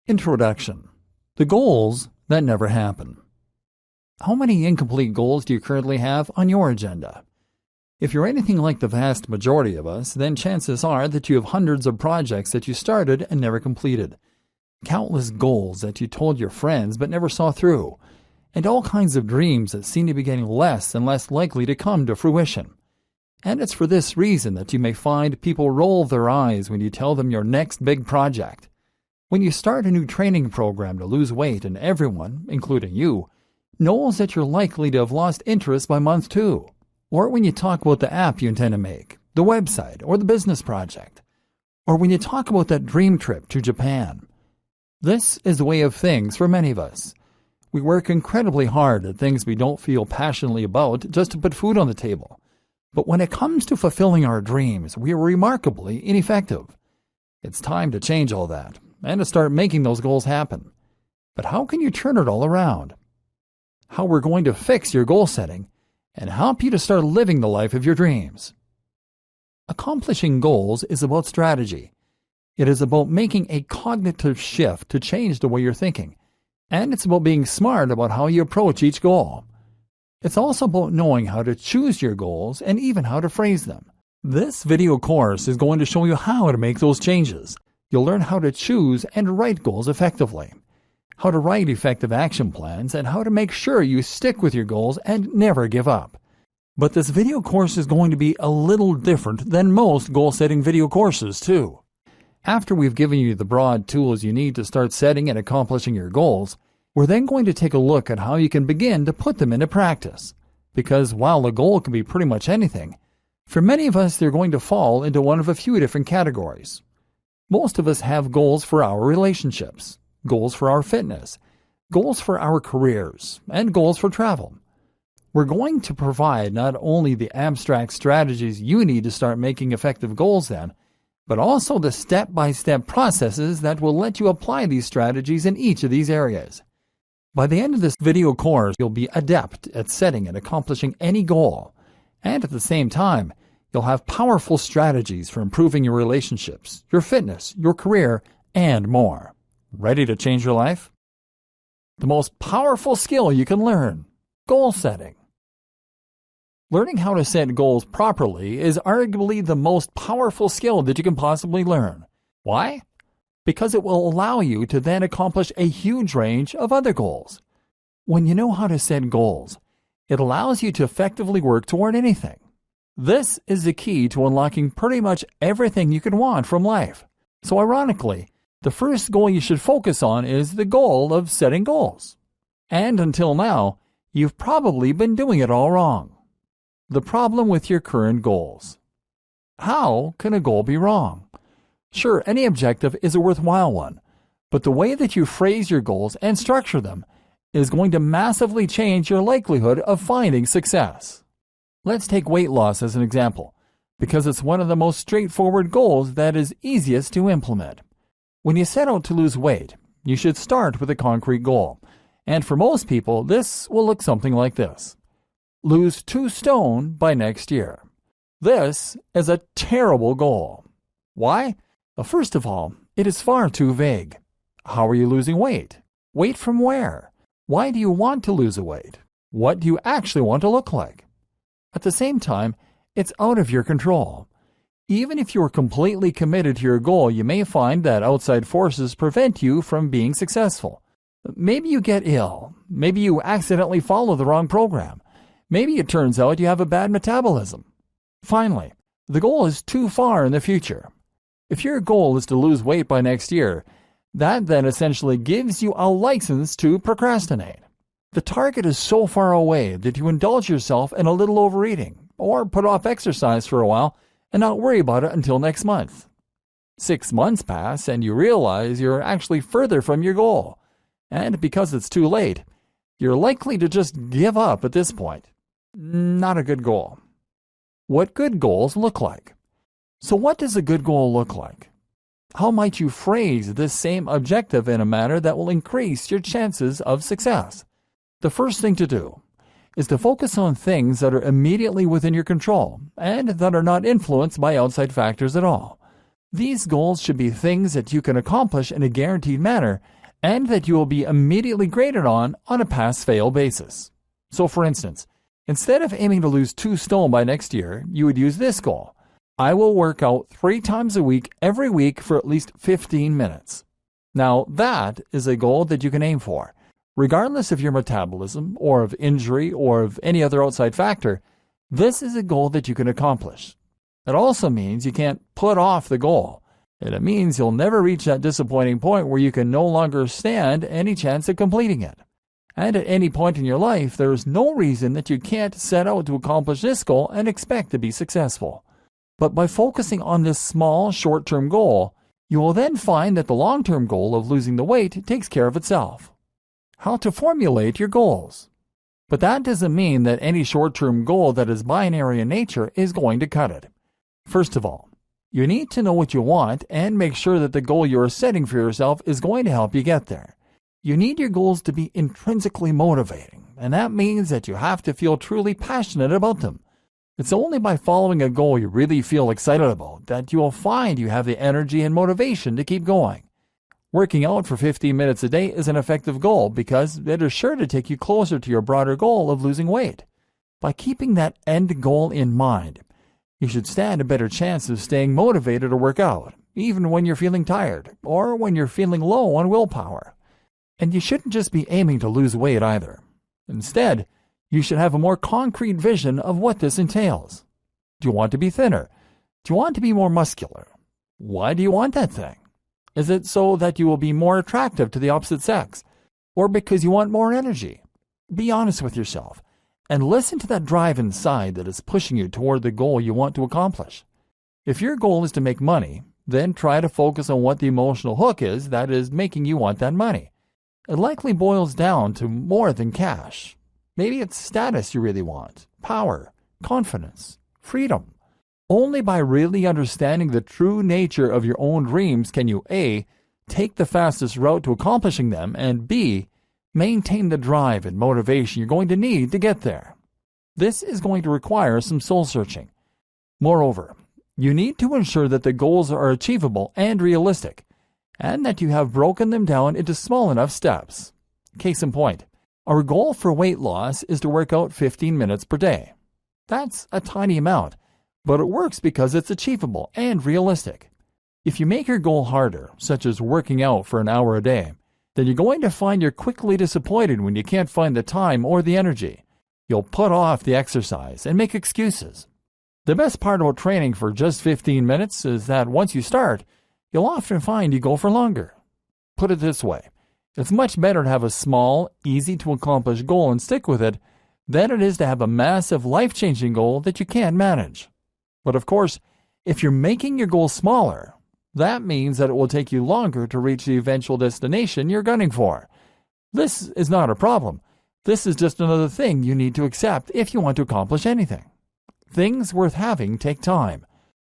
Introduction. The goals that never happen. How many incomplete goals do you currently have on your agenda? If you're anything like the vast majority of us, then chances are that you have hundreds of projects that you started and never completed, countless goals that you told your friends but never saw through, and all kinds of dreams that seem to be getting less and less likely to come to fruition. And it's for this reason that you may find people roll their eyes when you tell them your next big project. When you start a new training program to lose weight and everyone, including you, knows that you're likely to have lost interest by month 2. Or when you talk about the app you intend to make, the website, or the business project. Or when you talk about that dream trip to Japan. This is the way of things for many of us. We work incredibly hard at things we don't feel passionately about just to put food on the table. But when it comes to fulfilling our dreams, we are remarkably ineffective. It's time to change all that and to start making those goals happen. But how can you turn it all around? How we're going to fix your goal setting and help you to start living the life of your dreams. Accomplishing goals is about strategy. It is about making a cognitive shift to change the way you're thinking. And it's about being smart about how you approach each goal. It's also about knowing how to choose your goals and even how to phrase them. This video course is going to show you how to make those changes. You'll learn how to choose and write goals effectively, how to write effective action plans, and how to make sure you stick with your goals and never give up. But this video course is going to be a little different than most goal-setting video courses, too. After we've given you the broad tools you need to start setting and accomplishing your goals, we're then going to take a look at how you can begin to put them into practice. Because while a goal can be pretty much anything, for many of us they're going to fall into one of a few different categories. Most of us have goals for our relationships, goals for our fitness, goals for our careers, and goals for travel. We're going to provide not only the abstract strategies you need to start making effective goals then, but also the step-by-step processes that will let you apply these strategies in each of these areas. By the end of this video course, you'll be adept at setting and accomplishing any goal, and at the same time, you'll have powerful strategies for improving your relationships, your fitness, your career, and more. Ready to change your life? The most powerful skill you can learn: goal setting. Learning how to set goals properly is arguably the most powerful skill that you can possibly learn. Why? Because it will allow you to then accomplish a huge range of other goals. When you know how to set goals, it allows you to effectively work toward anything. This is the key to unlocking pretty much everything you can want from life. So ironically, the first goal you should focus on is the goal of setting goals. And until now, you've probably been doing it all wrong. The problem with your current goals. How can a goal be wrong? Sure, any objective is a worthwhile one, but the way that you phrase your goals and structure them is going to massively change your likelihood of finding success. Let's take weight loss as an example, because it's one of the most straightforward goals that is easiest to implement. When you set out to lose weight, you should start with a concrete goal, and for most people, this will look something like this. Lose 2 stone by next year. This is a terrible goal. Why? Well, first of all, it is far too vague. How are you losing weight? Weight from where? Why do you want to lose weight? What do you actually want to look like? At the same time, it's out of your control. Even if you are completely committed to your goal, you may find that outside forces prevent you from being successful. Maybe you get ill. Maybe you accidentally follow the wrong program. Maybe it turns out you have a bad metabolism. Finally, the goal is too far in the future. If your goal is to lose weight by next year, that then essentially gives you a license to procrastinate. The target is so far away that you indulge yourself in a little overeating, or put off exercise for a while and not worry about it until next month. 6 months pass and you realize you're actually further from your goal. And because it's too late, you're likely to just give up at this point. Not a good goal. What good goals look like? So what does a good goal look like? How might you phrase this same objective in a manner that will increase your chances of success? The first thing to do is to focus on things that are immediately within your control and that are not influenced by outside factors at all. These goals should be things that you can accomplish in a guaranteed manner and that you will be immediately graded on a pass-fail basis. So for instance, instead of aiming to lose 2 stone by next year, you would use this goal. I will work out 3 times a week every week for at least 15 minutes. Now that is a goal that you can aim for. Regardless of your metabolism or of injury or of any other outside factor, this is a goal that you can accomplish. It also means you can't put off the goal. And it means you'll never reach that disappointing point where you can no longer stand any chance of completing it. And at any point in your life, there is no reason that you can't set out to accomplish this goal and expect to be successful. But by focusing on this small, short-term goal, you will then find that the long-term goal of losing the weight takes care of itself. How to formulate your goals. But that doesn't mean that any short-term goal that is binary in nature is going to cut it. First of all, you need to know what you want and make sure that the goal you are setting for yourself is going to help you get there. You need your goals to be intrinsically motivating, and that means that you have to feel truly passionate about them. It's only by following a goal you really feel excited about that you will find you have the energy and motivation to keep going. Working out for 15 minutes a day is an effective goal because it is sure to take you closer to your broader goal of losing weight. By keeping that end goal in mind, you should stand a better chance of staying motivated to work out, even when you're feeling tired or when you're feeling low on willpower. And you shouldn't just be aiming to lose weight either. Instead, you should have a more concrete vision of what this entails. Do you want to be thinner? Do you want to be more muscular? Why do you want that thing? Is it so that you will be more attractive to the opposite sex? Or because you want more energy? Be honest with yourself and listen to that drive inside that is pushing you toward the goal you want to accomplish. If your goal is to make money, then try to focus on what the emotional hook is that is making you want that money. It likely boils down to more than cash. Maybe it's status you really want, power, confidence, freedom. Only by really understanding the true nature of your own dreams can you A, take the fastest route to accomplishing them, and B, maintain the drive and motivation you're going to need to get there. This is going to require some soul searching. Moreover, you need to ensure that the goals are achievable and realistic, and that you have broken them down into small enough steps. Case in point, our goal for weight loss is to work out 15 minutes per day. That's a tiny amount, but it works because it's achievable and realistic. If you make your goal harder, such as working out for an hour a day, then you're going to find you're quickly disappointed when you can't find the time or the energy. You'll put off the exercise and make excuses. The best part about training for just 15 minutes is that once you start, you'll often find you go for longer. Put it this way, it's much better to have a small, easy-to-accomplish goal and stick with it than it is to have a massive, life-changing goal that you can't manage. But of course, if you're making your goal smaller, that means that it will take you longer to reach the eventual destination you're gunning for. This is not a problem. This is just another thing you need to accept if you want to accomplish anything. Things worth having take time.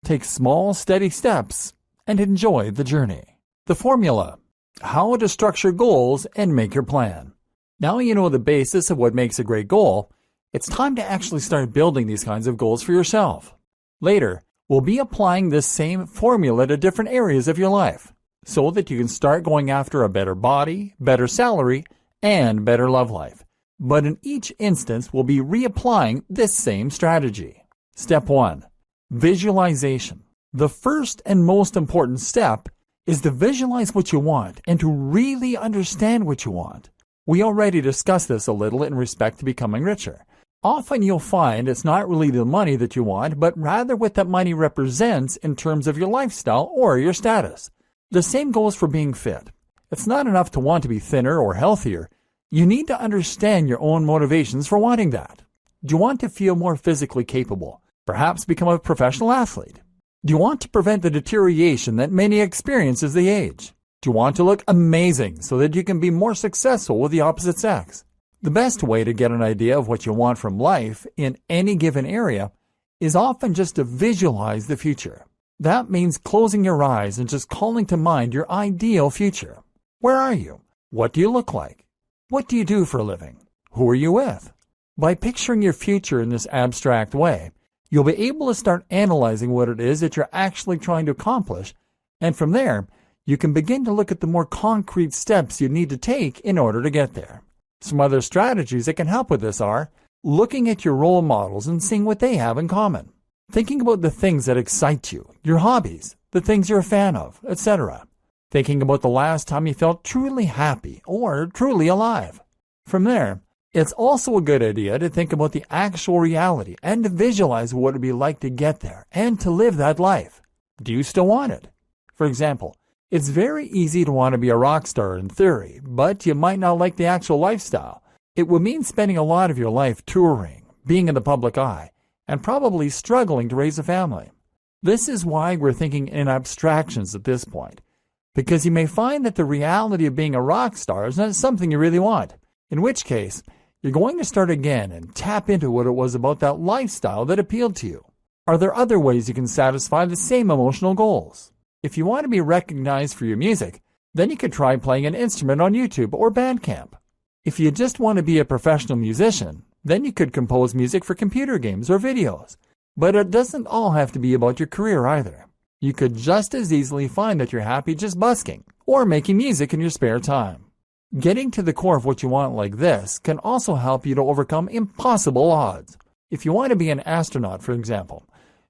Take small, steady steps and enjoy the journey. The formula: how to structure goals and make your plan. Now you know the basis of what makes a great goal. It's time to actually start building these kinds of goals for yourself. Later, we'll be applying this same formula to different areas of your life so that you can start going after a better body, better salary, and better love life. But in each instance, we'll be reapplying this same strategy. Step 1. Visualization. The first and most important step is to visualize what you want and to really understand what you want. We already discussed this a little in respect to becoming richer. Often you'll find it's not really the money that you want, but rather what that money represents in terms of your lifestyle or your status. The same goes for being fit. It's not enough to want to be thinner or healthier. You need to understand your own motivations for wanting that. Do you want to feel more physically capable? Perhaps become a professional athlete? Do you want to prevent the deterioration that many experience as they age? Do you want to look amazing so that you can be more successful with the opposite sex? The best way to get an idea of what you want from life in any given area is often just to visualize the future. That means closing your eyes and just calling to mind your ideal future. Where are you? What do you look like? What do you do for a living? Who are you with? By picturing your future in this abstract way, you'll be able to start analyzing what it is that you're actually trying to accomplish And from there, you can begin to look at the more concrete steps you need to take in order to get there. Some other strategies that can help with this are looking at your role models and seeing what they have in common. Thinking about the things that excite you, your hobbies, the things you're a fan of, etc. Thinking about the last time you felt truly happy or truly alive. From there, it's also a good idea to think about the actual reality and to visualize what it would be like to get there and to live that life. Do you still want it? For example, it's very easy to want to be a rock star in theory, but you might not like the actual lifestyle. It would mean spending a lot of your life touring, being in the public eye, and probably struggling to raise a family. This is why we're thinking in abstractions at this point, because you may find that the reality of being a rock star is not something you really want, in which case, you're going to start again and tap into what it was about that lifestyle that appealed to you. Are there other ways you can satisfy the same emotional goals? If you want to be recognized for your music, then you could try playing an instrument on YouTube or Bandcamp. If you just want to be a professional musician, then you could compose music for computer games or videos. But it doesn't all have to be about your career either. You could just as easily find that you're happy just busking or making music in your spare time. Getting to the core of what you want like this can also help you to overcome impossible odds. If you want to be an astronaut, for example,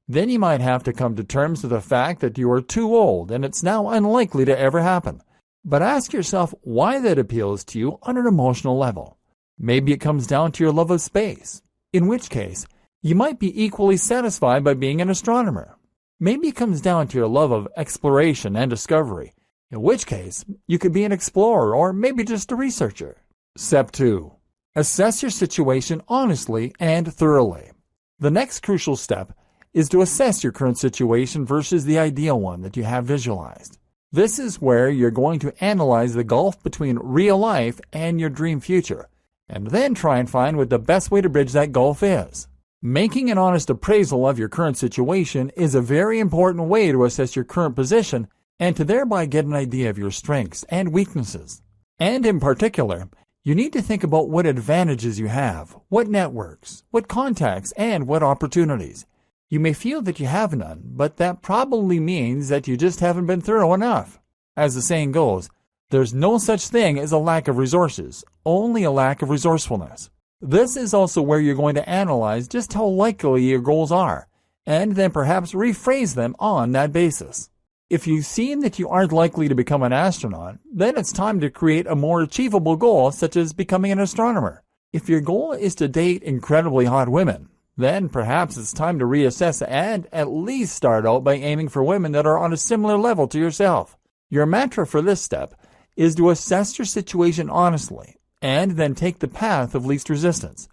then you might have to come to terms with the fact that you are too old and it's now unlikely to ever happen. But ask yourself why that appeals to you on an emotional level. Maybe it comes down to your love of space, in which case you might be equally satisfied by being an astronomer. Maybe it comes down to your love of exploration and discovery, in which case you could be an explorer or maybe just a researcher. Step 2. Assess your situation honestly and thoroughly. The next crucial step is to assess your current situation versus the ideal one that you have visualized. This is where you're going to analyze the gulf between real life and your dream future, and then try and find what the best way to bridge that gulf is. Making an honest appraisal of your current situation is a very important way to assess your current position and to thereby get an idea of your strengths and weaknesses. And in particular, you need to think about what advantages you have, what networks, what contacts, and what opportunities. You may feel that you have none, but that probably means that you just haven't been thorough enough. As the saying goes, there's no such thing as a lack of resources, only a lack of resourcefulness. This is also where you're going to analyze just how likely your goals are, and then perhaps rephrase them on that basis. If you've seen that you aren't likely to become an astronaut, then it's time to create a more achievable goal, such as becoming an astronomer. If your goal is to date incredibly hot women, then perhaps it's time to reassess and at least start out by aiming for women that are on a similar level to yourself. Your mantra for this step is to assess your situation honestly and then take the path of least resistance.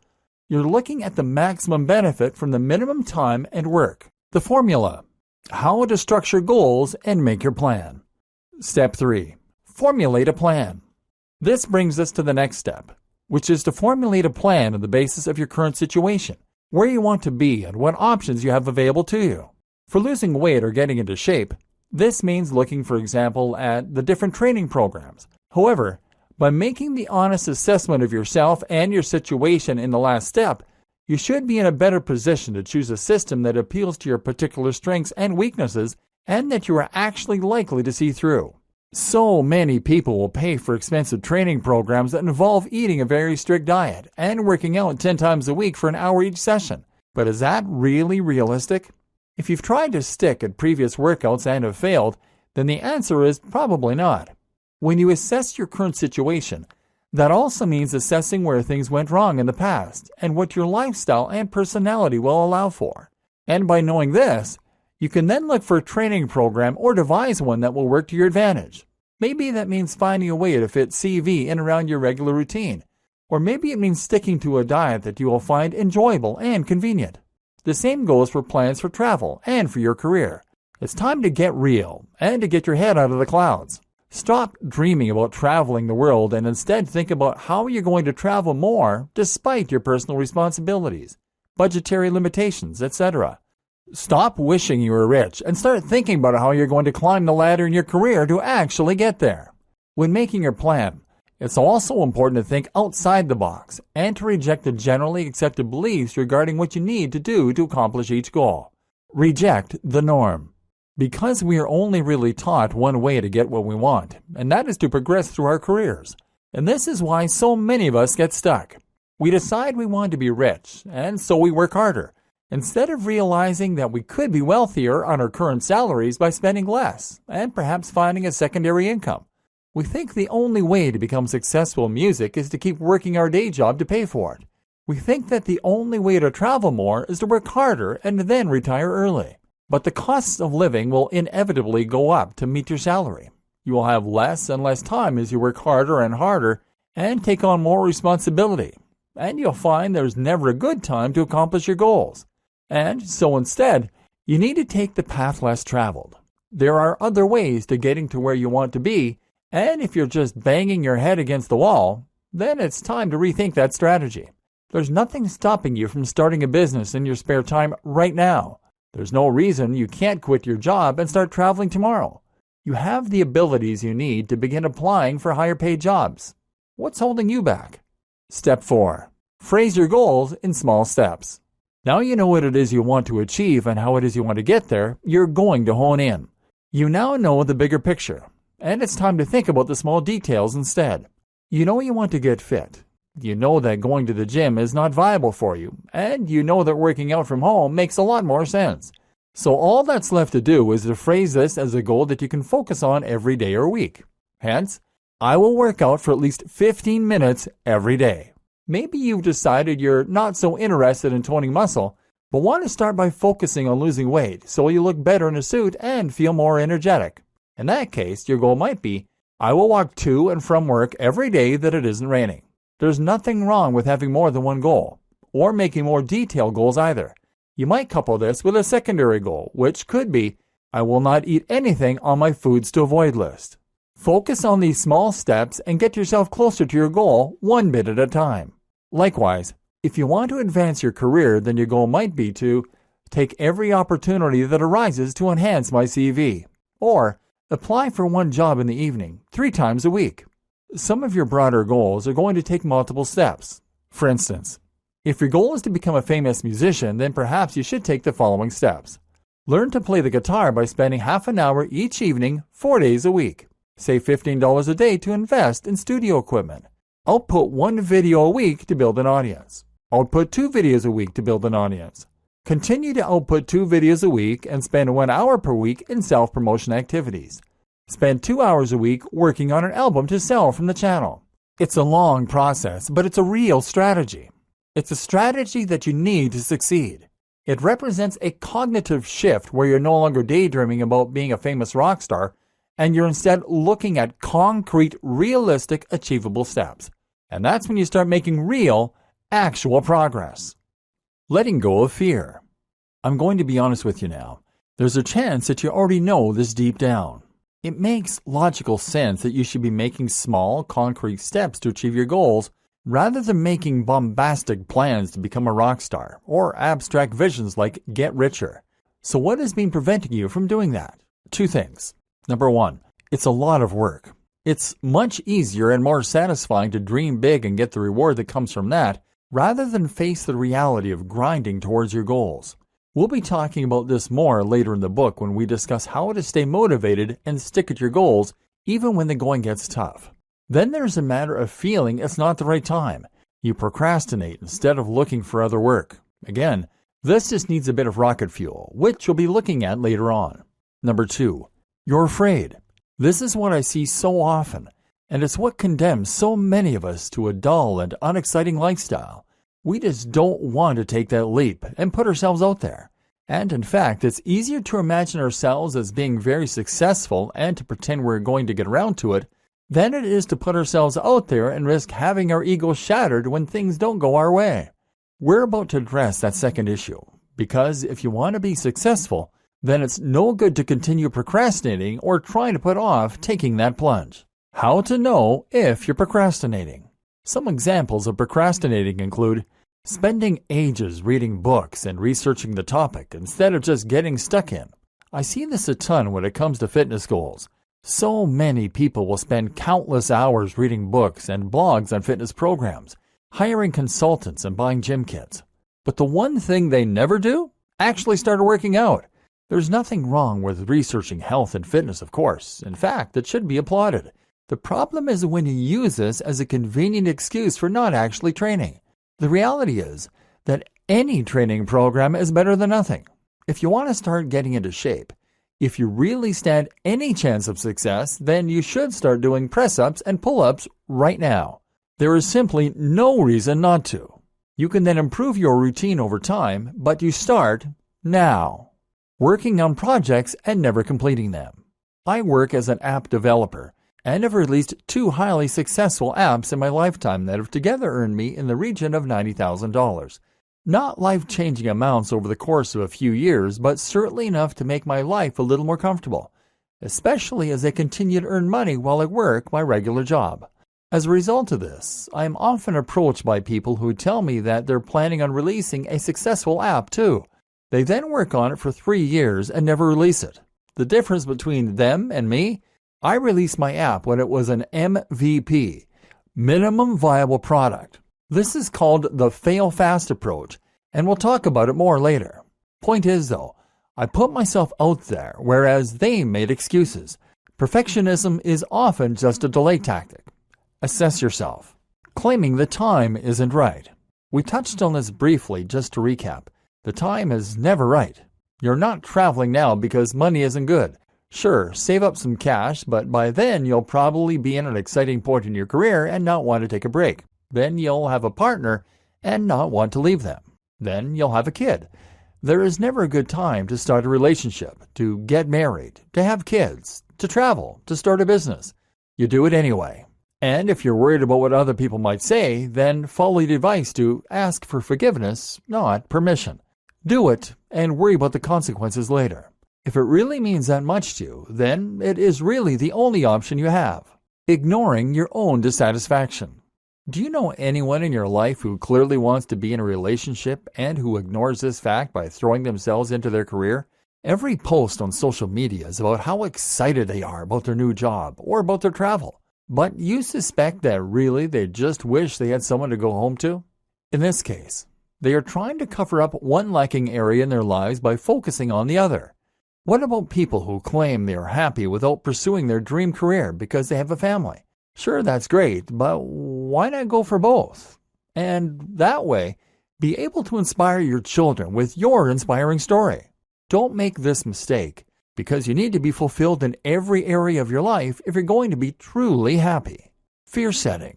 You're looking at the maximum benefit from the minimum time and work. The formula: how to structure goals and make your plan. Step 3. Formulate a plan. This brings us to the next step, which is to formulate a plan on the basis of your current situation, where you want to be and what options you have available to you. For losing weight or getting into shape, this means looking, for example, at the different training programs. However, by making the honest assessment of yourself and your situation in the last step, you should be in a better position to choose a system that appeals to your particular strengths and weaknesses and that you are actually likely to see through. So many people will pay for expensive training programs that involve eating a very strict diet and working out 10 times a week for an hour each session. But is that really realistic? If you've tried to stick at previous workouts and have failed, then the answer is probably not. When you assess your current situation, that also means assessing where things went wrong in the past and what your lifestyle and personality will allow for. And by knowing this, you can then look for a training program or devise one that will work to your advantage. Maybe that means finding a way to fit CV in around your regular routine, or maybe it means sticking to a diet that you will find enjoyable and convenient. The same goes for plans for travel and for your career. It's time to get real and to get your head out of the clouds. Stop dreaming about traveling the world and instead think about how you're going to travel more despite your personal responsibilities, budgetary limitations, etc. Stop wishing you were rich and start thinking about how you're going to climb the ladder in your career to actually get there. When making your plan, it's also important to think outside the box and to reject the generally accepted beliefs regarding what you need to do to accomplish each goal. Reject the norm. Because we are only really taught one way to get what we want, and that is to progress through our careers. And this is why so many of us get stuck. We decide we want to be rich, and so we work harder, instead of realizing that we could be wealthier on our current salaries by spending less, and perhaps finding a secondary income. We think the only way to become successful in music is to keep working our day job to pay for it. We think that the only way to travel more is to work harder and then retire early. But the costs of living will inevitably go up to meet your salary. You will have less and less time as you work harder and harder and take on more responsibility. And you'll find there's never a good time to accomplish your goals. And so instead, you need to take the path less traveled. There are other ways to getting to where you want to be, and if you're just banging your head against the wall, then it's time to rethink that strategy. There's nothing stopping you from starting a business in your spare time right now. There's no reason you can't quit your job and start traveling tomorrow. You have the abilities you need to begin applying for higher paid jobs. What's holding you back? Step 4. Phrase your goals in small steps. Now you know what it is you want to achieve and how it is you want to get there, you're going to hone in. You now know the bigger picture, and it's time to think about the small details instead. You know you want to get fit. You know that going to the gym is not viable for you, and you know that working out from home makes a lot more sense. So all that's left to do is to phrase this as a goal that you can focus on every day or week. Hence, I will work out for at least 15 minutes every day. Maybe you've decided you're not so interested in toning muscle, but want to start by focusing on losing weight so you look better in a suit and feel more energetic. In that case, your goal might be, I will walk to and from work every day that it isn't raining. There's nothing wrong with having more than one goal, or making more detailed goals either. You might couple this with a secondary goal, which could be, I will not eat anything on my foods to avoid list. Focus on these small steps and get yourself closer to your goal one bit at a time. Likewise, if you want to advance your career, then your goal might be to take every opportunity that arises to enhance my CV, or apply for one job in the evening 3 times a week. Some of your broader goals are going to take multiple steps. For instance, if your goal is to become a famous musician, then perhaps you should take the following steps. Learn to play the guitar by spending half an hour each evening, 4 days a week. Save $15 a day to invest in studio equipment. Output 1 video a week to build an audience. Output 2 videos a week to build an audience. Continue to output 2 videos a week and spend 1 hour per week in self-promotion activities. Spend 2 hours a week working on an album to sell from the channel. It's a long process, but it's a real strategy. It's a strategy that you need to succeed. It represents a cognitive shift where you're no longer daydreaming about being a famous rock star, and you're instead looking at concrete, realistic, achievable steps. And that's when you start making real, actual progress. Letting go of fear. I'm going to be honest with you now. There's a chance that you already know this deep down. It makes logical sense that you should be making small, concrete steps to achieve your goals rather than making bombastic plans to become a rock star or abstract visions like get richer. So what has been preventing you from doing that? 2 things. Number 1, it's a lot of work. It's much easier and more satisfying to dream big and get the reward that comes from that rather than face the reality of grinding towards your goals. We'll be talking about this more later in the book when we discuss how to stay motivated and stick at your goals even when the going gets tough. Then there's a matter of feeling it's not the right time. You procrastinate instead of looking for other work. Again, this just needs a bit of rocket fuel, which we'll be looking at later on. Number 2, you're afraid. This is what I see so often, and it's what condemns so many of us to a dull and unexciting lifestyle. We just don't want to take that leap and put ourselves out there. And in fact, it's easier to imagine ourselves as being very successful and to pretend we're going to get around to it than it is to put ourselves out there and risk having our ego shattered when things don't go our way. We're about to address that second issue, because if you want to be successful, then it's no good to continue procrastinating or trying to put off taking that plunge. How to know if you're procrastinating. Some examples of procrastinating include spending ages reading books and researching the topic instead of just getting stuck in. I see this a ton when it comes to fitness goals. So many people will spend countless hours reading books and blogs on fitness programs, hiring consultants and buying gym kits. But the one thing they never do? Actually start working out. There's nothing wrong with researching health and fitness, of course. In fact, it should be applauded. The problem is when you use this as a convenient excuse for not actually training. The reality is that any training program is better than nothing. If you want to start getting into shape, if you really stand any chance of success, then you should start doing press-ups and pull-ups right now. There is simply no reason not to. You can then improve your routine over time, but you start now. Working on projects and never completing them. I work as an app developer and have released 2 highly successful apps in my lifetime that have together earned me in the region of $90,000. Not life-changing amounts over the course of a few years, but certainly enough to make my life a little more comfortable, especially as I continue to earn money while I work my regular job. As a result of this, I am often approached by people who tell me that they're planning on releasing a successful app too. They then work on it for 3 years and never release it. The difference between them and me? I released my app when it was an MVP, minimum viable product. This is called the fail fast approach, and we'll talk about it more later. Point is though, I put myself out there, whereas they made excuses. Perfectionism is often just a delay tactic. Assess yourself. Claiming the time isn't right. We touched on this briefly just to recap. The time is never right. You're not traveling now because money isn't good. Sure, save up some cash, but by then you'll probably be in an exciting point in your career and not want to take a break. Then you'll have a partner and not want to leave them. Then you'll have a kid. There is never a good time to start a relationship, to get married, to have kids, to travel, to start a business. You do it anyway. And if you're worried about what other people might say, then follow the advice to ask for forgiveness, not permission. Do it and worry about the consequences later. If it really means that much to you, then it is really the only option you have. Ignoring your own dissatisfaction. Do you know anyone in your life who clearly wants to be in a relationship and who ignores this fact by throwing themselves into their career? Every post on social media is about how excited they are about their new job or about their travel. But you suspect that really they just wish they had someone to go home to? In this case, they are trying to cover up one lacking area in their lives by focusing on the other. What about people who claim they are happy without pursuing their dream career because they have a family? Sure, that's great, but why not go for both? And that way, be able to inspire your children with your inspiring story. Don't make this mistake, because you need to be fulfilled in every area of your life if you're going to be truly happy. Fear setting.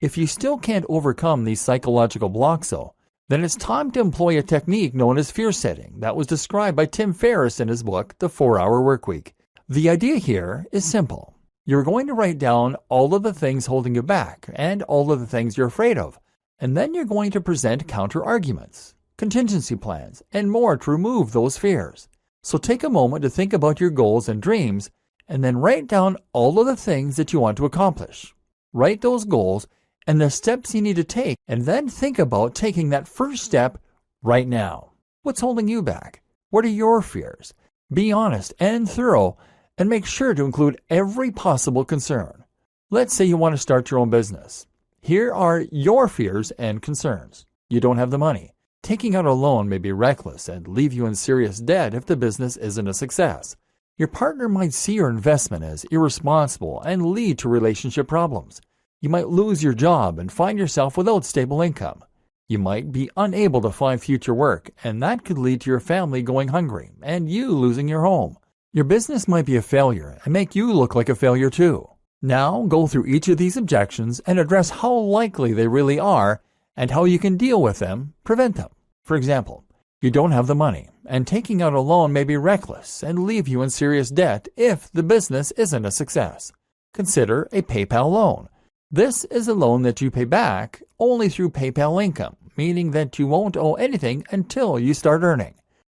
If you still can't overcome these psychological blocks though, then it's time to employ a technique known as fear setting that was described by Tim Ferriss in his book, The 4-Hour Workweek. The idea here is simple. You're going to write down all of the things holding you back and all of the things you're afraid of, and then you're going to present counter-arguments, contingency plans, and more to remove those fears. So take a moment to think about your goals and dreams, and then write down all of the things that you want to accomplish. Write those goals and the steps you need to take, and then think about taking that first step right now. What's holding you back? What are your fears? Be honest and thorough, and make sure to include every possible concern. Let's say you want to start your own business. Here are your fears and concerns. You don't have the money. Taking out a loan may be reckless and leave you in serious debt if the business isn't a success. Your partner might see your investment as irresponsible and lead to relationship problems. You might lose your job and find yourself without stable income. You might be unable to find future work, and that could lead to your family going hungry and you losing your home. Your business might be a failure and make you look like a failure too. Now go through each of these objections and address how likely they really are and how you can deal with them, prevent them. For example, you don't have the money, and taking out a loan may be reckless and leave you in serious debt if the business isn't a success. Consider a PayPal loan. This is a loan that you pay back only through PayPal income, meaning that you won't owe anything until you start earning.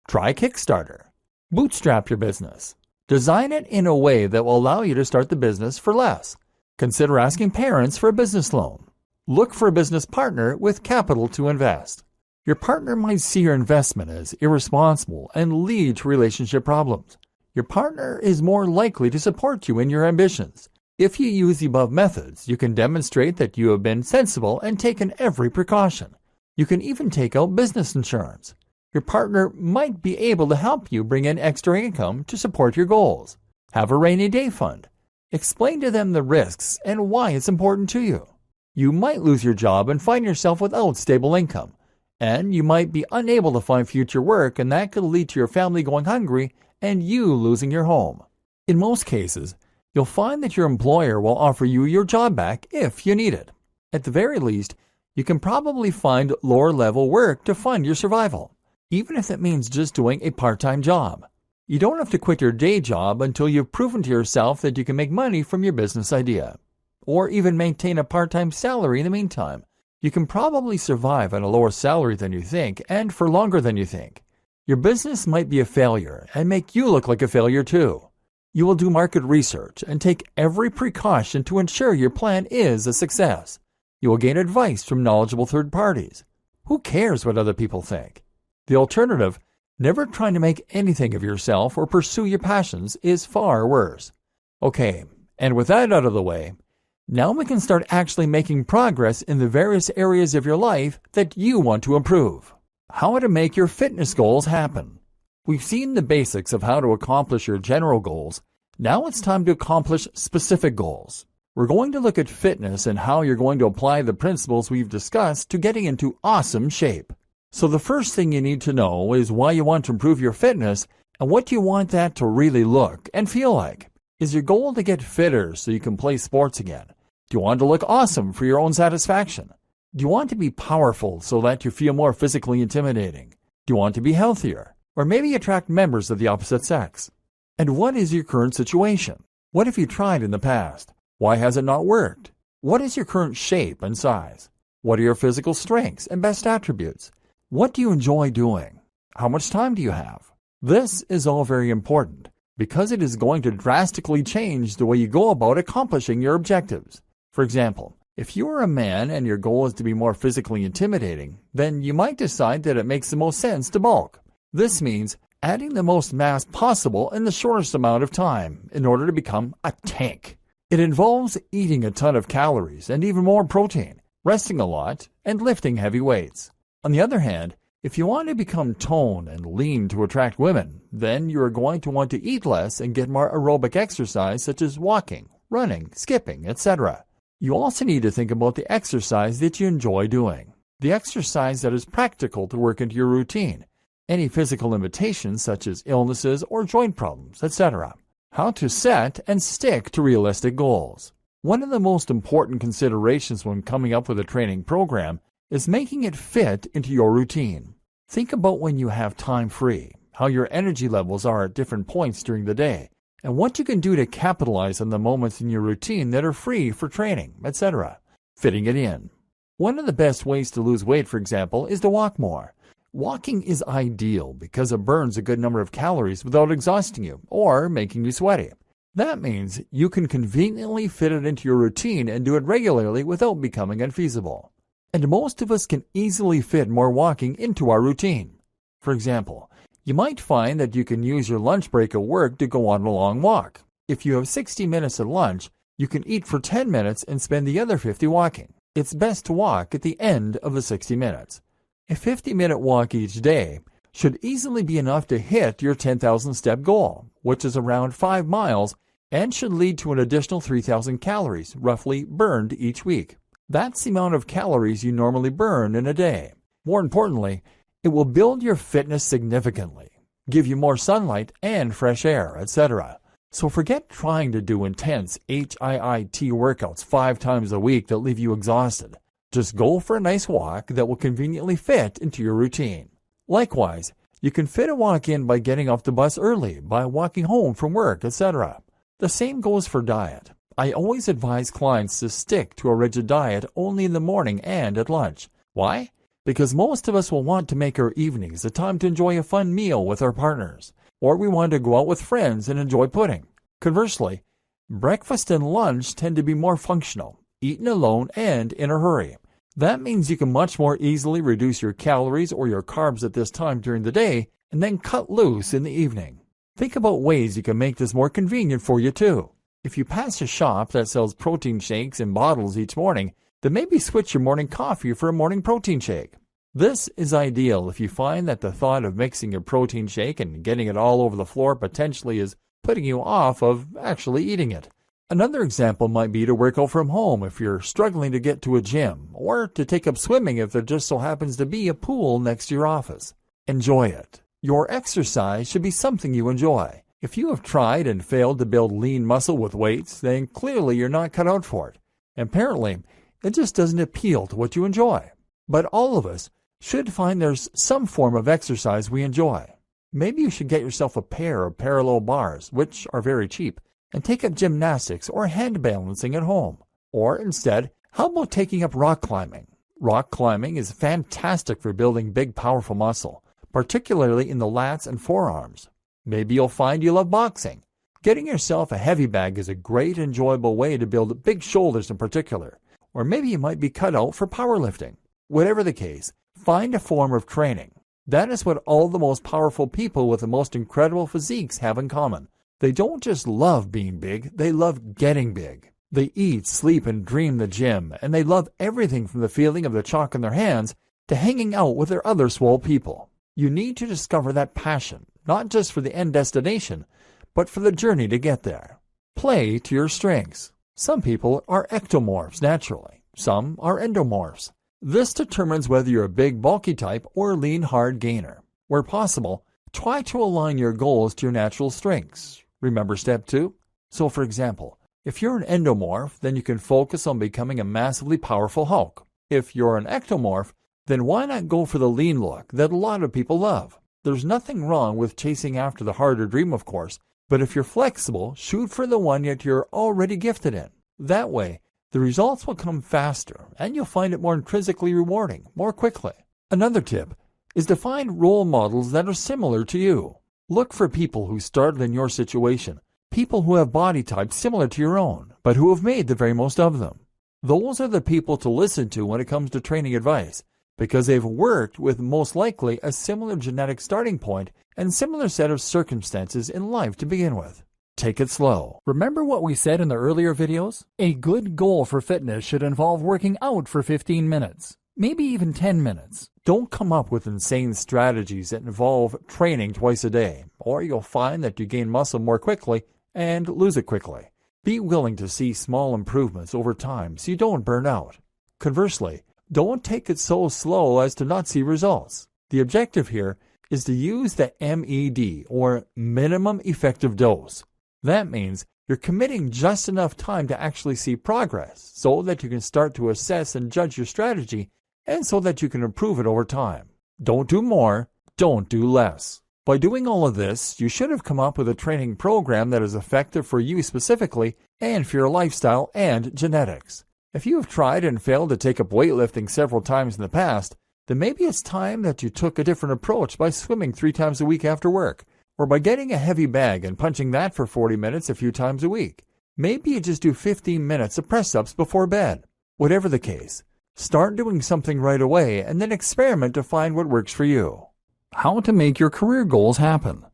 Try Kickstarter. Bootstrap your business. Design it in a way that will allow you to start the business for less. Consider asking parents for a business loan. Look for a business partner with capital to invest. Your partner might see your investment as irresponsible and lead to relationship problems. Your partner is more likely to support you in your ambitions. If you use the above methods, you can demonstrate that you have been sensible and taken every precaution. You can even take out business insurance. Your partner might be able to help you bring in extra income to support your goals. Have a rainy day fund. Explain to them the risks and why it's important to you. You might lose your job and find yourself without stable income. And you might be unable to find future work, and that could lead to your family going hungry and you losing your home. In most cases, you'll find that your employer will offer you your job back if you need it. At the very least, you can probably find lower-level work to fund your survival, even if that means just doing a part-time job. You don't have to quit your day job until you've proven to yourself that you can make money from your business idea, or even maintain a part-time salary in the meantime. You can probably survive on a lower salary than you think and for longer than you think. Your business might be a failure and make you look like a failure too. You will do market research and take every precaution to ensure your plan is a success. You will gain advice from knowledgeable third parties. Who cares what other people think? The alternative, never trying to make anything of yourself or pursue your passions, is far worse. Okay, and with that out of the way, now we can start actually making progress in the various areas of your life that you want to improve. How to make your fitness goals happen. We've seen the basics of how to accomplish your general goals. Now it's time to accomplish specific goals. We're going to look at fitness and how you're going to apply the principles we've discussed to getting into awesome shape. So the first thing you need to know is why you want to improve your fitness and what you want that to really look and feel like. Is your goal to get fitter so you can play sports again? Do you want to look awesome for your own satisfaction? Do you want to be powerful so that you feel more physically intimidating? Do you want to be healthier? Or maybe attract members of the opposite sex? And what is your current situation? What have you tried in the past? Why has it not worked? What is your current shape and size? What are your physical strengths and best attributes? What do you enjoy doing? How much time do you have? This is all very important because it is going to drastically change the way you go about accomplishing your objectives. For example, if you are a man and your goal is to be more physically intimidating, then you might decide that it makes the most sense to bulk. This means adding the most mass possible in the shortest amount of time in order to become a tank. It involves eating a ton of calories and even more protein, resting a lot, and lifting heavy weights. On the other hand, if you want to become toned and lean to attract women, then you are going to want to eat less and get more aerobic exercise such as walking, running, skipping, etc. You also need to think about the exercise that you enjoy doing, the exercise that is practical to work into your routine, any physical limitations such as illnesses or joint problems, etc. How to set and stick to realistic goals. One of the most important considerations when coming up with a training program is making it fit into your routine. Think about when you have time free, how your energy levels are at different points during the day, and what you can do to capitalize on the moments in your routine that are free for training, etc. Fitting it in. One of the best ways to lose weight, for example, is to walk more. Walking is ideal because it burns a good number of calories without exhausting you or making you sweaty. That means you can conveniently fit it into your routine and do it regularly without becoming unfeasible. And most of us can easily fit more walking into our routine. For example, you might find that you can use your lunch break at work to go on a long walk. If you have 60 minutes at lunch, you can eat for 10 minutes and spend the other 50 walking. It's best to walk at the end of the 60 minutes. A 50-minute walk each day should easily be enough to hit your 10,000-step goal, which is around 5 miles, and should lead to an additional 3,000 calories, roughly, burned each week. That's the amount of calories you normally burn in a day. More importantly, it will build your fitness significantly, give you more sunlight and fresh air, etc. So forget trying to do intense HIIT workouts 5 times a week that leave you exhausted. Just go for a nice walk that will conveniently fit into your routine. Likewise, you can fit a walk in by getting off the bus early, by walking home from work, etc. The same goes for diet. I always advise clients to stick to a rigid diet only in the morning and at lunch. Why? Because most of us will want to make our evenings a time to enjoy a fun meal with our partners, or we want to go out with friends and enjoy pudding. Conversely, breakfast and lunch tend to be more functional, eaten alone and in a hurry. That means you can much more easily reduce your calories or your carbs at this time during the day and then cut loose in the evening. Think about ways you can make this more convenient for you too. If you pass a shop that sells protein shakes in bottles each morning, then maybe switch your morning coffee for a morning protein shake. This is ideal if you find that the thought of mixing a protein shake and getting it all over the floor potentially is putting you off of actually eating it. Another example might be to work out from home if you're struggling to get to a gym, or to take up swimming if there just so happens to be a pool next to your office. Enjoy it. Your exercise should be something you enjoy. If you have tried and failed to build lean muscle with weights, then clearly you're not cut out for it. Apparently, it just doesn't appeal to what you enjoy. But all of us should find there's some form of exercise we enjoy. Maybe you should get yourself a pair of parallel bars, which are very cheap, and take up gymnastics or hand balancing at home. Or instead, how about taking up rock climbing? Rock climbing is fantastic for building big, powerful muscle, particularly in the lats and forearms. Maybe you'll find you love boxing. Getting yourself a heavy bag is a great, enjoyable way to build big shoulders in particular. Or maybe you might be cut out for powerlifting. Whatever the case, find a form of training. That is what all the most powerful people with the most incredible physiques have in common. They don't just love being big, they love getting big. They eat, sleep, and dream the gym, and they love everything from the feeling of the chalk in their hands to hanging out with their other swole people. You need to discover that passion, not just for the end destination, but for the journey to get there. Play to your strengths. Some people are ectomorphs naturally. Some are endomorphs. This determines whether you're a big, bulky type or a lean, hard gainer. Where possible, try to align your goals to your natural strengths. Remember step 2? So for example, if you're an endomorph, then you can focus on becoming a massively powerful Hulk. If you're an ectomorph, then why not go for the lean look that a lot of people love? There's nothing wrong with chasing after the harder dream, of course, but if you're flexible, shoot for the one that you're already gifted in. That way, the results will come faster, and you'll find it more intrinsically rewarding, more quickly. Another tip is to find role models that are similar to you. Look for people who started in your situation, people who have body types similar to your own, but who have made the very most of them. Those are the people to listen to when it comes to training advice, because they've worked with most likely a similar genetic starting point and similar set of circumstances in life to begin with. Take it slow. Remember what we said in the earlier videos? A good goal for fitness should involve working out for 15 minutes, maybe even 10 minutes. Don't come up with insane strategies that involve training twice a day, or you'll find that you gain muscle more quickly and lose it quickly. Be willing to see small improvements over time so you don't burn out. Conversely, don't take it so slow as to not see results. The objective here is to use the MED, or minimum effective dose. That means you're committing just enough time to actually see progress so that you can start to assess and judge your strategy, and so that you can improve it over time. Don't do more, don't do less. By doing all of this, you should have come up with a training program that is effective for you specifically and for your lifestyle and genetics. If you have tried and failed to take up weightlifting several times in the past, then maybe it's time that you took a different approach by swimming 3 times a week after work, or by getting a heavy bag and punching that for 40 minutes a few times a week. Maybe you just do 15 minutes of press-ups before bed. Whatever the case, start doing something right away and then experiment to find what works for you. How to make your career goals happen.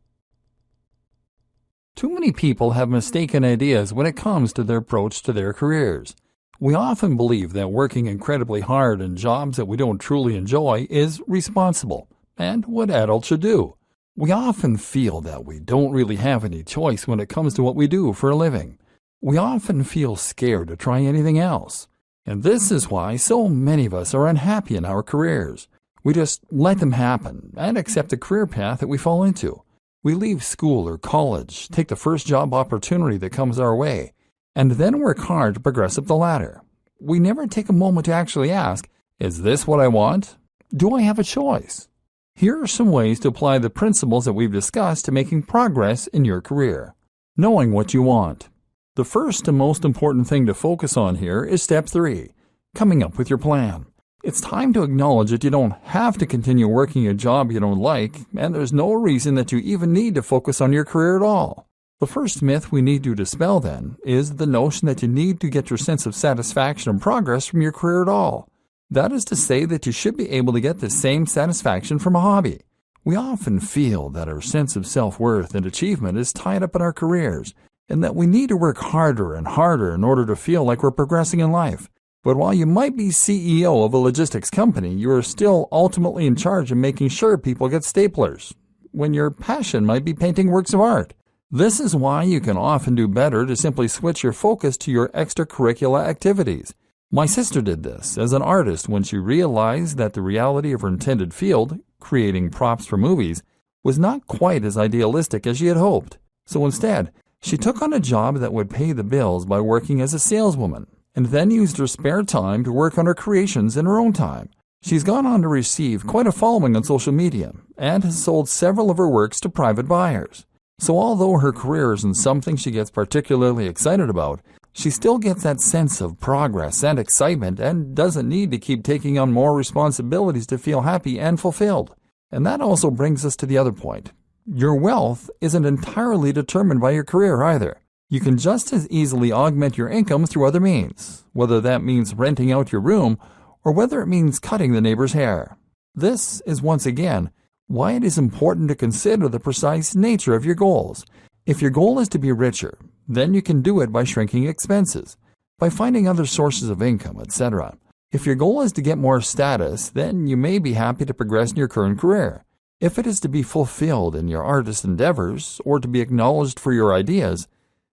Too many people have mistaken ideas when it comes to their approach to their careers. We often believe that working incredibly hard in jobs that we don't truly enjoy is responsible and what adults should do. We often feel that we don't really have any choice when it comes to what we do for a living. We often feel scared to try anything else. And this is why so many of us are unhappy in our careers. We just let them happen and accept the career path that we fall into. We leave school or college, take the first job opportunity that comes our way, and then work hard to progress up the ladder. We never take a moment to actually ask, is this what I want? Do I have a choice? Here are some ways to apply the principles that we've discussed to making progress in your career. Knowing what you want. The first and most important thing to focus on here is step 3, coming up with your plan. It's time to acknowledge that you don't have to continue working a job you don't like, and there's no reason that you even need to focus on your career at all. The first myth we need to dispel then is the notion that you need to get your sense of satisfaction and progress from your career at all. That is to say that you should be able to get the same satisfaction from a hobby. We often feel that our sense of self-worth and achievement is tied up in our careers, and that we need to work harder and harder in order to feel like we're progressing in life. But while you might be CEO of a logistics company, you are still ultimately in charge of making sure people get staplers, when your passion might be painting works of art. This is why you can often do better to simply switch your focus to your extracurricular activities. My sister did this as an artist when she realized that the reality of her intended field, creating props for movies, was not quite as idealistic as she had hoped. So instead, she took on a job that would pay the bills by working as a saleswoman, and then used her spare time to work on her creations in her own time. She's gone on to receive quite a following on social media, and has sold several of her works to private buyers. So although her career isn't something she gets particularly excited about, she still gets that sense of progress and excitement and doesn't need to keep taking on more responsibilities to feel happy and fulfilled. And that also brings us to the other point. Your wealth isn't entirely determined by your career either. You can just as easily augment your income through other means, whether that means renting out your room or whether it means cutting the neighbor's hair. This is once again why it is important to consider the precise nature of your goals. If your goal is to be richer, then you can do it by shrinking expenses, by finding other sources of income, etc. If your goal is to get more status, then you may be happy to progress in your current career. If it is to be fulfilled in your artist endeavors or to be acknowledged for your ideas,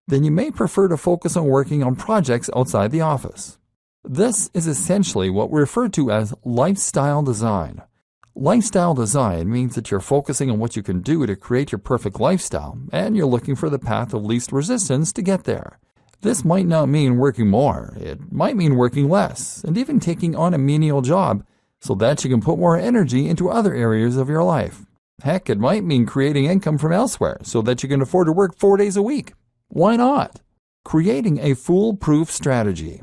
then you may prefer to focus on working on projects outside the office. This is essentially what we refer to as lifestyle design. Lifestyle design means that you're focusing on what you can do to create your perfect lifestyle, and you're looking for the path of least resistance to get there. This might not mean working more, it might mean working less, and even taking on a menial job so that you can put more energy into other areas of your life. Heck, it might mean creating income from elsewhere so that you can afford to work 4 days a week. Why not? Creating a foolproof strategy.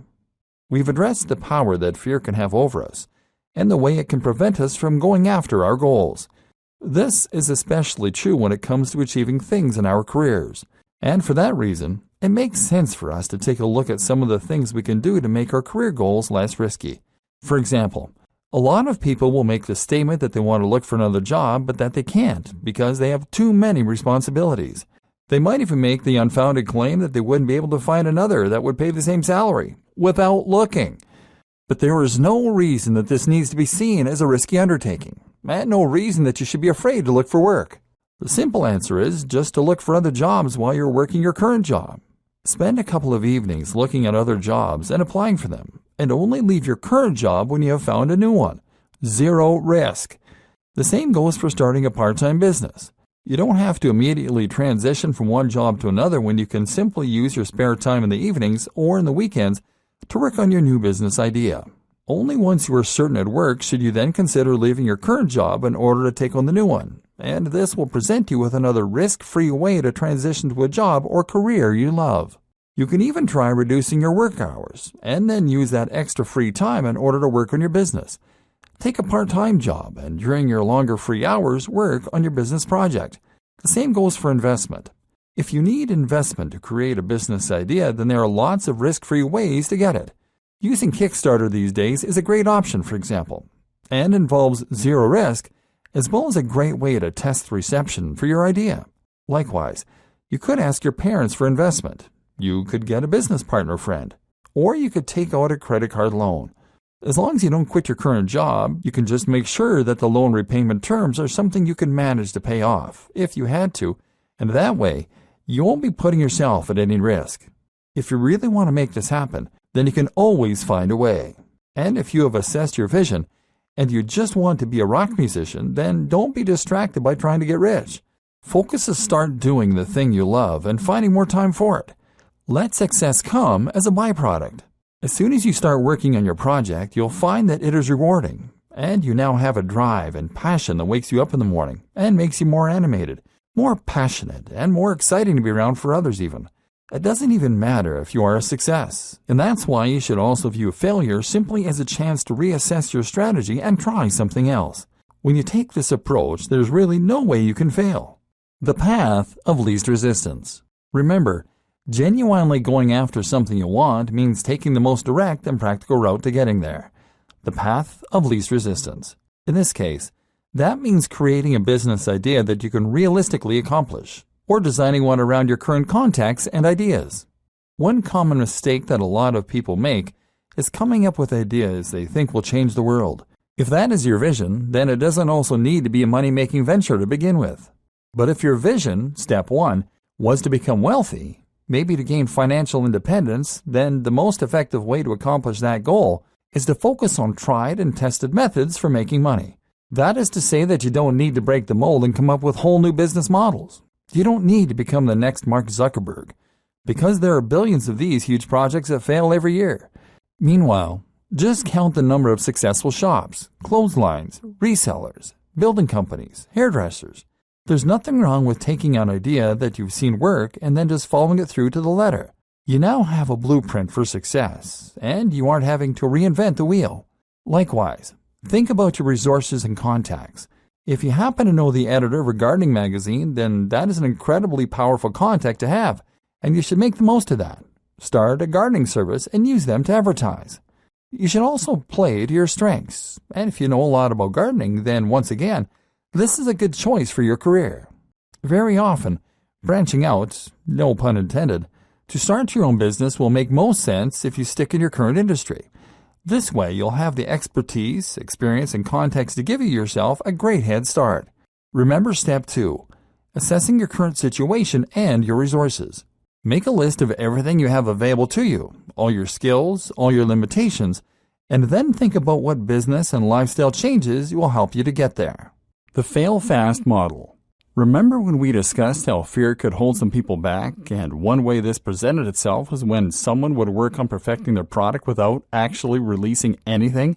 We've addressed the power that fear can have over us, and the way it can prevent us from going after our goals. This is especially true when it comes to achieving things in our careers. And for that reason, it makes sense for us to take a look at some of the things we can do to make our career goals less risky. For example, a lot of people will make the statement that they want to look for another job, but that they can't because they have too many responsibilities. They might even make the unfounded claim that they wouldn't be able to find another that would pay the same salary without looking. But there is no reason that this needs to be seen as a risky undertaking, and no reason that you should be afraid to look for work. The simple answer is just to look for other jobs while you're working your current job. Spend a couple of evenings looking at other jobs and applying for them, and only leave your current job when you have found a new one. Zero risk. The same goes for starting a part-time business. You don't have to immediately transition from one job to another when you can simply use your spare time in the evenings or in the weekends to work on your new business idea. Only once you are certain at work should you then consider leaving your current job in order to take on the new one, and this will present you with another risk-free way to transition to a job or career you love. You can even try reducing your work hours, and then use that extra free time in order to work on your business. Take a part-time job, and during your longer free hours, work on your business project. The same goes for investment. If you need investment to create a business idea, then there are lots of risk-free ways to get it. Using Kickstarter these days is a great option, for example, and involves zero risk, as well as a great way to test the reception for your idea. Likewise, you could ask your parents for investment. You could get a business partner friend, or you could take out a credit card loan. As long as you don't quit your current job, you can just make sure that the loan repayment terms are something you can manage to pay off, if you had to, and that way, you won't be putting yourself at any risk. If you really want to make this happen, then you can always find a way. And if you have assessed your vision, and you just want to be a rock musician, then don't be distracted by trying to get rich. Focus to start doing the thing you love and finding more time for it. Let success come as a byproduct. As soon as you start working on your project, you'll find that it is rewarding, and you now have a drive and passion that wakes you up in the morning and makes you more animated, more passionate, and more exciting to be around for others even. It doesn't even matter if you are a success, and that's why you should also view failure simply as a chance to reassess your strategy and try something else. When you take this approach, there's really no way you can fail. The path of least resistance. Remember, genuinely going after something you want means taking the most direct and practical route to getting there. The path of least resistance. In this case, that means creating a business idea that you can realistically accomplish, or designing one around your current contacts and ideas. One common mistake that a lot of people make is coming up with ideas they think will change the world. If that is your vision, then it doesn't also need to be a money-making venture to begin with. But if your vision, step 1, was to become wealthy, maybe to gain financial independence, then the most effective way to accomplish that goal is to focus on tried and tested methods for making money. That is to say that you don't need to break the mold and come up with whole new business models. You don't need to become the next Mark Zuckerberg, because there are billions of these huge projects that fail every year. Meanwhile, just count the number of successful shops, clotheslines, resellers, building companies, hairdressers. There's nothing wrong with taking an idea that you've seen work and then just following it through to the letter. You now have a blueprint for success, and you aren't having to reinvent the wheel. Likewise, think about your resources and contacts. If you happen to know the editor of a gardening magazine, then that is an incredibly powerful contact to have, and you should make the most of that. Start a gardening service and use them to advertise. You should also play to your strengths, and if you know a lot about gardening, then once again, this is a good choice for your career. Very often, branching out, no pun intended, to start your own business will make most sense if you stick in your current industry. This way, you'll have the expertise, experience, and context to give yourself a great head start. Remember step 2, assessing your current situation and your resources. Make a list of everything you have available to you, all your skills, all your limitations, and then think about what business and lifestyle changes will help you to get there. The fail fast model. Remember when we discussed how fear could hold some people back, and one way this presented itself was when someone would work on perfecting their product without actually releasing anything?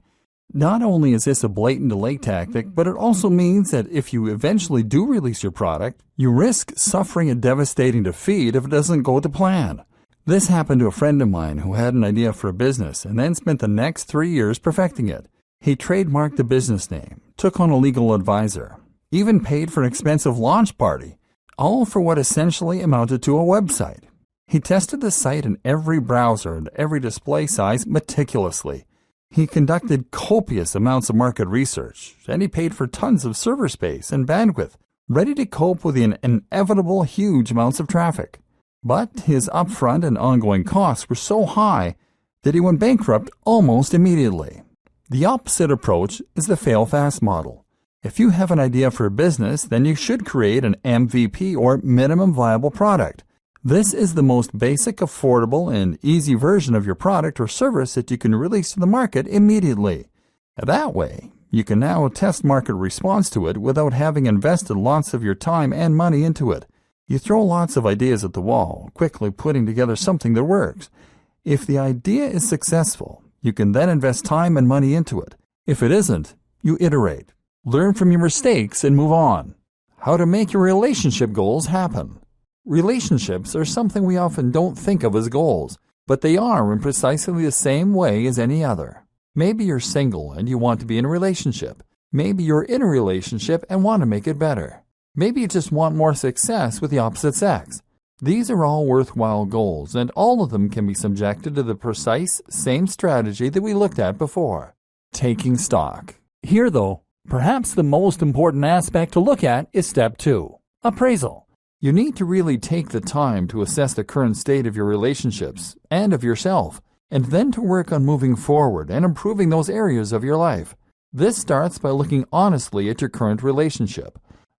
Not only is this a blatant delay tactic, but it also means that if you eventually do release your product, you risk suffering a devastating defeat if it doesn't go to plan. This happened to a friend of mine who had an idea for a business and then spent the next 3 years perfecting it. He trademarked the business name, took on a legal advisor, even paid for an expensive launch party, all for what essentially amounted to a website. He tested the site in every browser and every display size meticulously. He conducted copious amounts of market research, and he paid for tons of server space and bandwidth, ready to cope with the inevitable huge amounts of traffic. But his upfront and ongoing costs were so high that he went bankrupt almost immediately. The opposite approach is the fail fast model. If you have an idea for a business, then you should create an MVP or minimum viable product. This is the most basic, affordable, and easy version of your product or service that you can release to the market immediately. That way, you can now test market response to it without having invested lots of your time and money into it. You throw lots of ideas at the wall, quickly putting together something that works. If the idea is successful, you can then invest time and money into it. If it isn't, you iterate. Learn from your mistakes and move on. How to make your relationship goals happen. Relationships are something we often don't think of as goals, but they are in precisely the same way as any other. Maybe you're single and you want to be in a relationship. Maybe you're in a relationship and want to make it better. Maybe you just want more success with the opposite sex. These are all worthwhile goals, and all of them can be subjected to the precise same strategy that we looked at before. Taking stock. Here, though, perhaps the most important aspect to look at is step 2, appraisal. You need to really take the time to assess the current state of your relationships and of yourself, and then to work on moving forward and improving those areas of your life. This starts by looking honestly at your current relationship.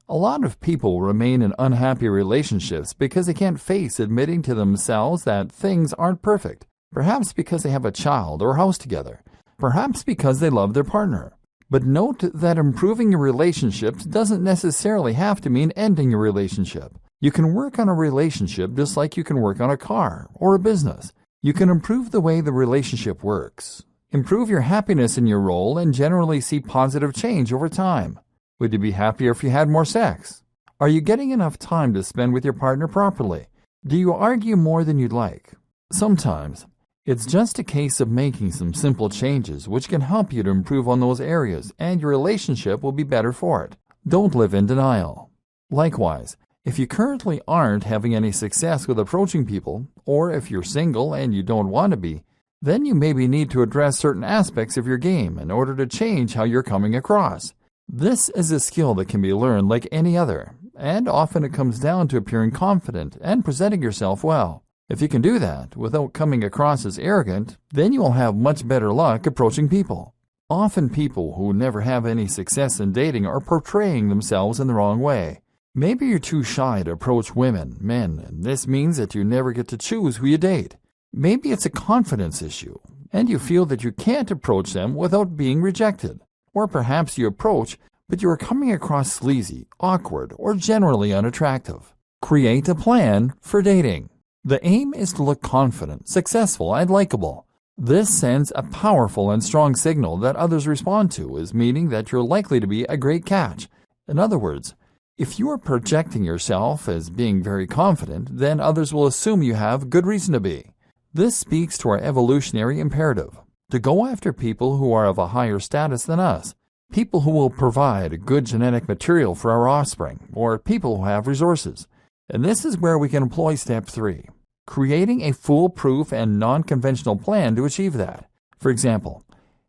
A lot of people remain in unhappy relationships because they can't face admitting to themselves that things aren't perfect, perhaps because they have a child or a house together, perhaps because they love their partner. But note that improving your relationships doesn't necessarily have to mean ending your relationship. You can work on a relationship just like you can work on a car or a business. You can improve the way the relationship works, improve your happiness in your role, and generally see positive change over time. Would you be happier if you had more sex? Are you getting enough time to spend with your partner properly? Do you argue more than you'd like? Sometimes, it's just a case of making some simple changes which can help you to improve on those areas, and your relationship will be better for it. Don't live in denial. Likewise, if you currently aren't having any success with approaching people, or if you're single and you don't want to be, then you maybe need to address certain aspects of your game in order to change how you're coming across. This is a skill that can be learned like any other, and often it comes down to appearing confident and presenting yourself well. If you can do that without coming across as arrogant, then you will have much better luck approaching people. Often people who never have any success in dating are portraying themselves in the wrong way. Maybe you're too shy to approach women, men, and this means that you never get to choose who you date. Maybe it's a confidence issue, and you feel that you can't approach them without being rejected. Or perhaps you approach, but you are coming across sleazy, awkward, or generally unattractive. Create a plan for dating. The aim is to look confident, successful, and likable. This sends a powerful and strong signal that others respond to as meaning that you're likely to be a great catch. In other words, if you are projecting yourself as being very confident, then others will assume you have good reason to be. This speaks to our evolutionary imperative, to go after people who are of a higher status than us, people who will provide good genetic material for our offspring, or people who have resources. And this is where we can employ step 3. Creating a foolproof and non-conventional plan to achieve that. For example,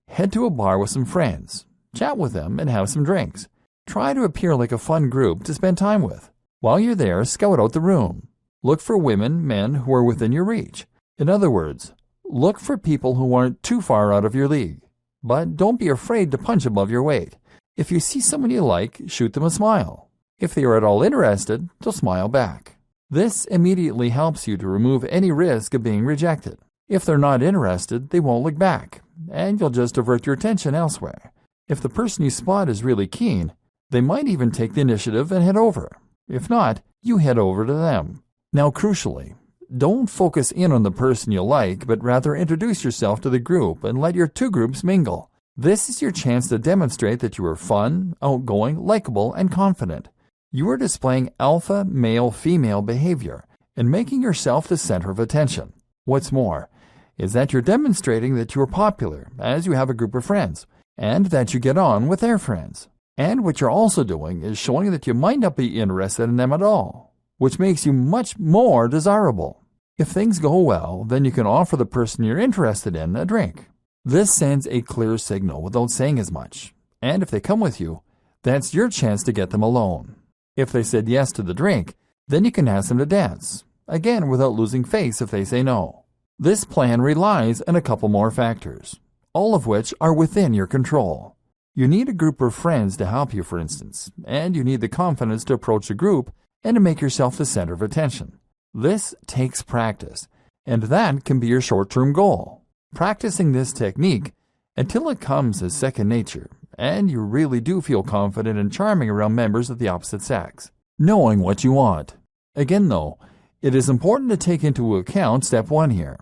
head to a bar with some friends, chat with them, and have some drinks. Try to appear like a fun group to spend time with. While you're there, scout out the room. Look for women, men who are within your reach. In other words, look for people who aren't too far out of your league. But don't be afraid to punch above your weight. If you see someone you like, shoot them a smile. If they are at all interested, they'll smile back. This immediately helps you to remove any risk of being rejected. If they're not interested, they won't look back, and you'll just divert your attention elsewhere. If the person you spot is really keen, they might even take the initiative and head over. If not, you head over to them. Now, crucially, don't focus in on the person you like, but rather introduce yourself to the group and let your two groups mingle. This is your chance to demonstrate that you are fun, outgoing, likable, and confident. You are displaying alpha male-female behavior and making yourself the center of attention. What's more is that you're demonstrating that you are popular as you have a group of friends and that you get on with their friends. And what you're also doing is showing that you might not be interested in them at all, which makes you much more desirable. If things go well, then you can offer the person you're interested in a drink. This sends a clear signal without saying as much. And if they come with you, that's your chance to get them alone. If they said yes to the drink, then you can ask them to dance, again without losing face if they say no. This plan relies on a couple more factors, all of which are within your control. You need a group of friends to help you, for instance, and you need the confidence to approach a group and to make yourself the center of attention. This takes practice, and that can be your short-term goal. Practicing this technique until it comes as second nature, and you really do feel confident and charming around members of the opposite sex. Knowing what you want. Again, though, it is important to take into account step 1 here,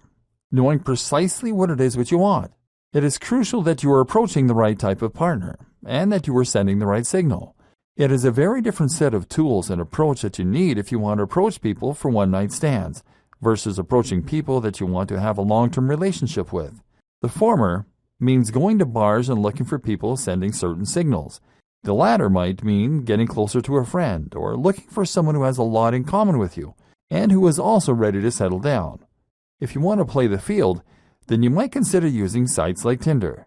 knowing precisely what it is which you want. It is crucial that you are approaching the right type of partner, and that you are sending the right signal. It is a very different set of tools and approach that you need if you want to approach people for one-night stands, versus approaching people that you want to have a long-term relationship with. The former means going to bars and looking for people sending certain signals. The latter might mean getting closer to a friend or looking for someone who has a lot in common with you and who is also ready to settle down. If you want to play the field, then you might consider using sites like Tinder.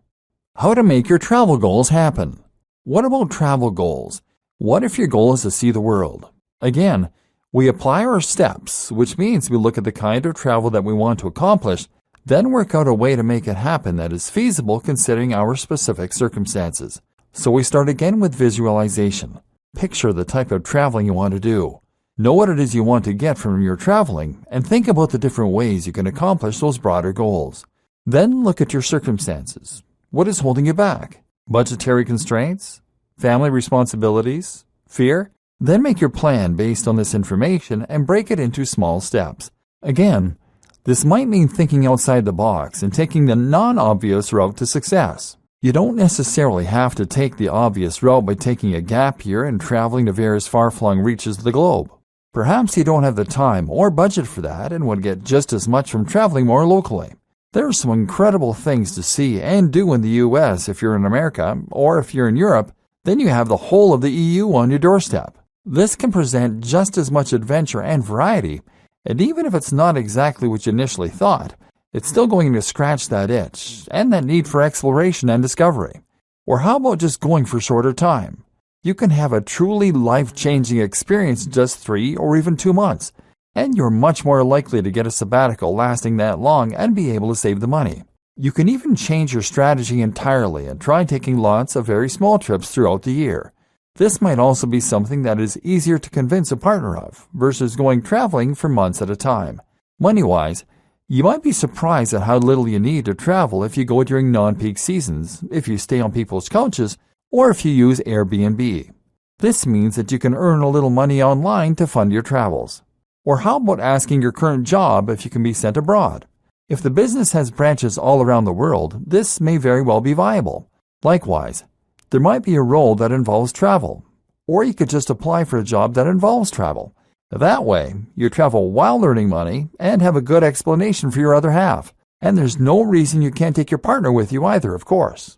How to make your travel goals happen. What about travel goals? What if your goal is to see the world? Again, we apply our steps, which means we look at the kind of travel that we want to accomplish, then work out a way to make it happen that is feasible considering our specific circumstances. So we start again with visualization. Picture the type of traveling you want to do. Know what it is you want to get from your traveling, and think about the different ways you can accomplish those broader goals. Then look at your circumstances. What is holding you back? Budgetary constraints? Family responsibilities? Fear? Then make your plan based on this information and break it into small steps. Again, this might mean thinking outside the box and taking the non-obvious route to success. You don't necessarily have to take the obvious route by taking a gap year and traveling to various far-flung reaches of the globe. Perhaps you don't have the time or budget for that and would get just as much from traveling more locally. There are some incredible things to see and do in the U.S. if you're in America, or if you're in Europe, then you have the whole of the EU on your doorstep. This can present just as much adventure and variety, and even if it's not exactly what you initially thought, it's still going to scratch that itch and that need for exploration and discovery. Or how about just going for shorter time? You can have a truly life-changing experience in just 3 or even 2 months, and you're much more likely to get a sabbatical lasting that long and be able to save the money. You can even change your strategy entirely and try taking lots of very small trips throughout the year. This might also be something that is easier to convince a partner of versus going traveling for months at a time. Money-wise, you might be surprised at how little you need to travel if you go during non-peak seasons, if you stay on people's couches, or if you use Airbnb. This means that you can earn a little money online to fund your travels. Or how about asking your current job if you can be sent abroad? If the business has branches all around the world, this may very well be viable. Likewise, there might be a role that involves travel, or you could just apply for a job that involves travel. That way, you travel while earning money and have a good explanation for your other half. And there's no reason you can't take your partner with you either, of course.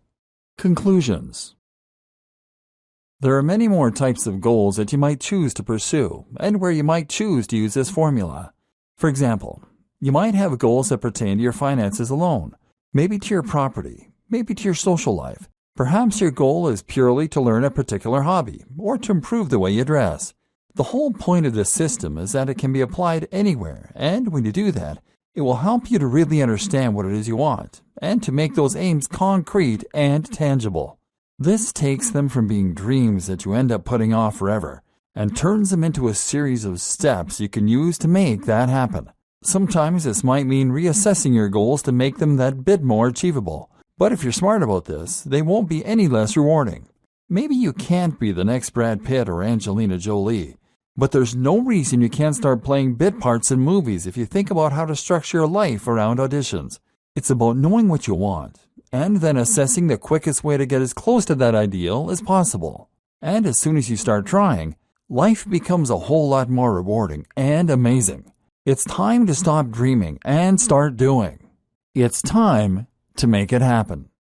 Conclusions. There are many more types of goals that you might choose to pursue, and where you might choose to use this formula. For example, you might have goals that pertain to your finances alone, maybe to your property, maybe to your social life. Perhaps your goal is purely to learn a particular hobby, or to improve the way you dress. The whole point of this system is that it can be applied anywhere, and when you do that, it will help you to really understand what it is you want, and to make those aims concrete and tangible. This takes them from being dreams that you end up putting off forever, and turns them into a series of steps you can use to make that happen. Sometimes this might mean reassessing your goals to make them that bit more achievable. But if you're smart about this, they won't be any less rewarding. Maybe you can't be the next Brad Pitt or Angelina Jolie, but there's no reason you can't start playing bit parts in movies if you think about how to structure your life around auditions. It's about knowing what you want, and then assessing the quickest way to get as close to that ideal as possible. And as soon as you start trying, life becomes a whole lot more rewarding and amazing. It's time to stop dreaming and start doing. It's time to make it happen.